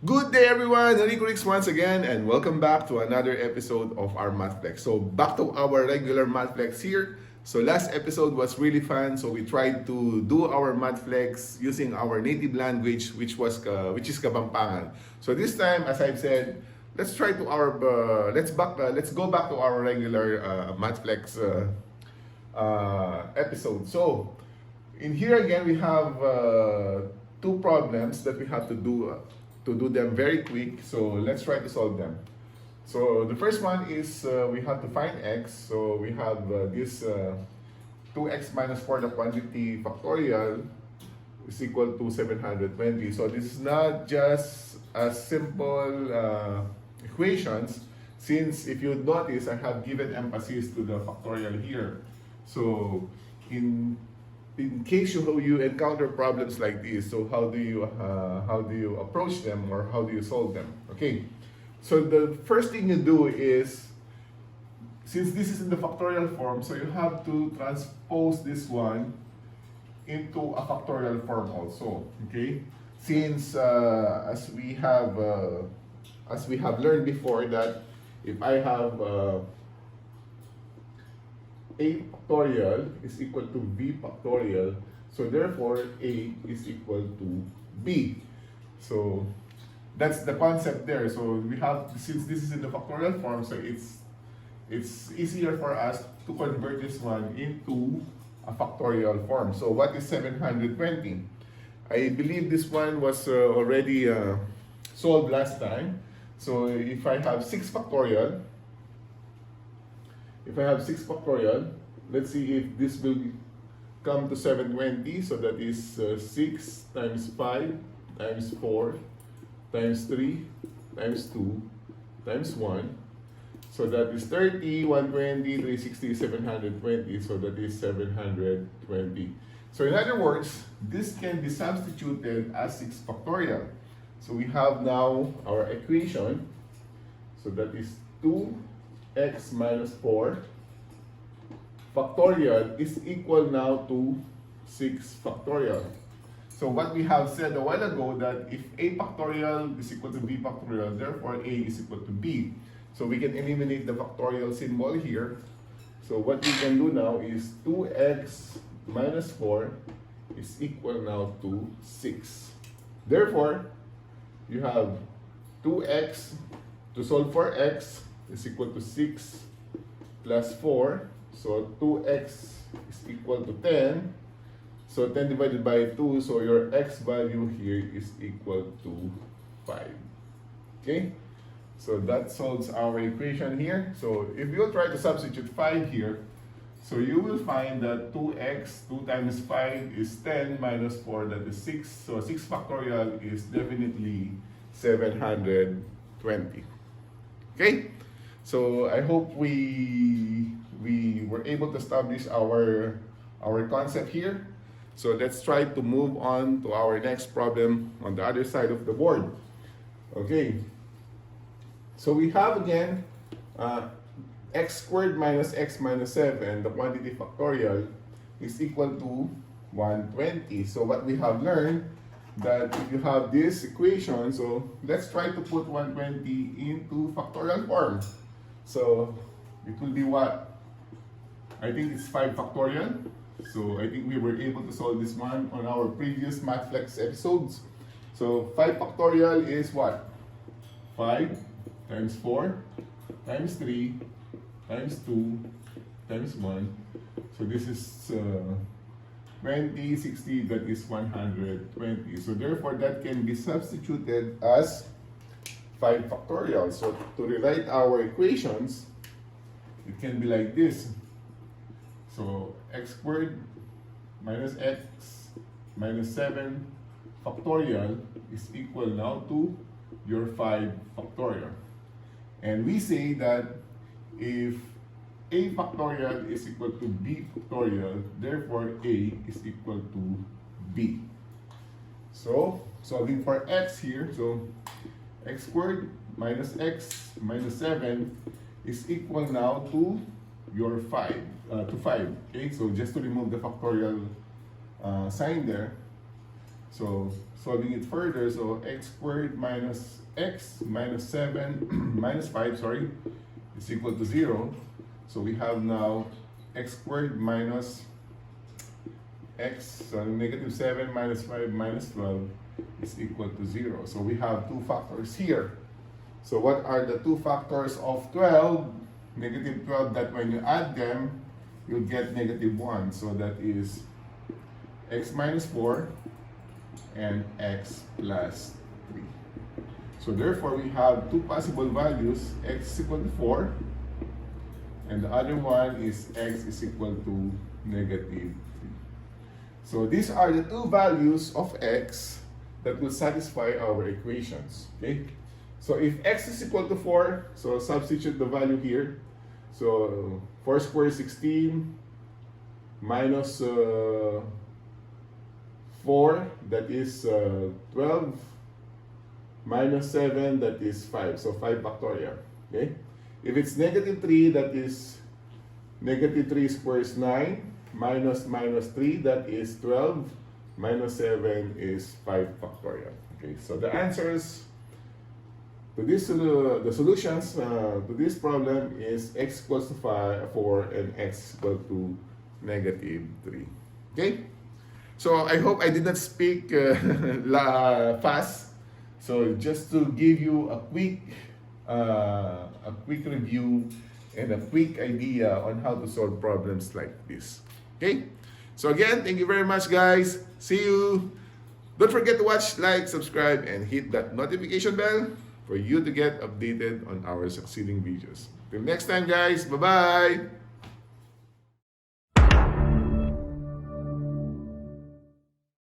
Good day everyone, Enrico Rix once again and welcome back to another episode of our MATHFLEX. So back to our regular MATHFLEX here. So last episode was really fun, so we tried to do our MATHFLEX using our native language which is Kapampangan. So this time, as I've said, let's try to our let's go back to our regular MATHFLEX episode. So in here again we have two problems that we have to do them very quick. So let's try to solve them. So the first one is we have to find x. So we have this 2x minus 4 the quantity factorial is equal to 720. So this is not just a simple equations, since if you notice I have given emphasis to the factorial here. So in case you encounter problems like this, so how do you approach them, or how do you solve them? Okay, so the first thing you do is, since this is in the factorial form, so you have to transpose this one into a factorial form also. Okay, since as we have learned before, that if I have a factorial is equal to b factorial, so therefore a is equal to b. So that's the concept there. So we have, since this is in the factorial form, so it's easier for us to convert this one into a factorial form. So what is 720? I believe this one was already solved last time. So if I have 6 factorial, let's see if this will come to 720. So that is 6 times 5 times 4 times 3 times 2 times 1. So that is 30, 120, 360, 720. So that is 720. So in other words, this can be substituted as 6 factorial. So we have now our equation. So that is 2x minus 4 factorial is equal now to 6 factorial. So what we have said a while ago, that if a factorial is equal to b factorial, therefore a is equal to b. So we can eliminate the factorial symbol here. So what we can do now is 2x minus 4 is equal now to 6. Therefore, you have 2x, to solve for x, is equal to 6 plus 4. So 2x is equal to 10. So 10 divided by 2, so your x value here is equal to 5. Okay? So that solves our equation here. So if you try to substitute 5 here, so you will find that 2x, 2 times 5 is 10 minus 4, that is 6. So 6 factorial is definitely 720. Okay? So I hope we were able to establish our concept here. So let's try to move on to our next problem on the other side of the board. Okay. So we have again x squared minus x minus 7, the quantity factorial, is equal to 120. So what we have learned, that if you have this equation, so let's try to put 120 into factorial form. So it will be what? I think it's 5 factorial. So I think we were able to solve this one on our previous MATHFLEX episodes. So 5 factorial is what? 5 times 4 times 3 times 2 times 1. So this is 20, 60, that is 120. So therefore that can be substituted as 5 factorial. So to rewrite our equations, it can be like this. So x squared minus x minus 7 factorial is equal now to your 5 factorial. And we say that if a factorial is equal to b factorial, therefore a is equal to b. So solving for x here, so x squared minus x minus 7 is equal now to your 5, to 5. Okay, so just to remove the factorial sign there, So solving it further, so x squared minus x minus 7 minus 5, sorry, is equal to 0. So we have now x squared minus x, so negative 7 minus 5 minus 12 is equal to 0. So we have two factors here. So what are the two factors of 12? Negative 12, that when you add them, you'll get negative 1. So that is x minus 4 and x plus 3. So therefore, we have two possible values, x is equal to 4, and the other one is x is equal to negative 3. So these are the two values of x that will satisfy our equations, okay? So if x is equal to 4, so substitute the value here. So 4 squared is 16, minus 4, that is 12, minus 7, that is 5. So 5 factorial, okay? If it's negative 3, that is negative 3 squared is 9, minus 3, that is 12, minus 7 is 5 factorial. Okay, so the answers to this, the solutions to this problem is x equals to 4 and x equal to negative 3. Okay, so I hope I did not speak fast. So just to give you a quick review and a quick idea on how to solve problems like this. Okay, so again, thank you very much, guys. See you. Don't forget to watch, like, subscribe, and hit that notification bell for you to get updated on our succeeding videos. Till next time, guys. Bye-bye.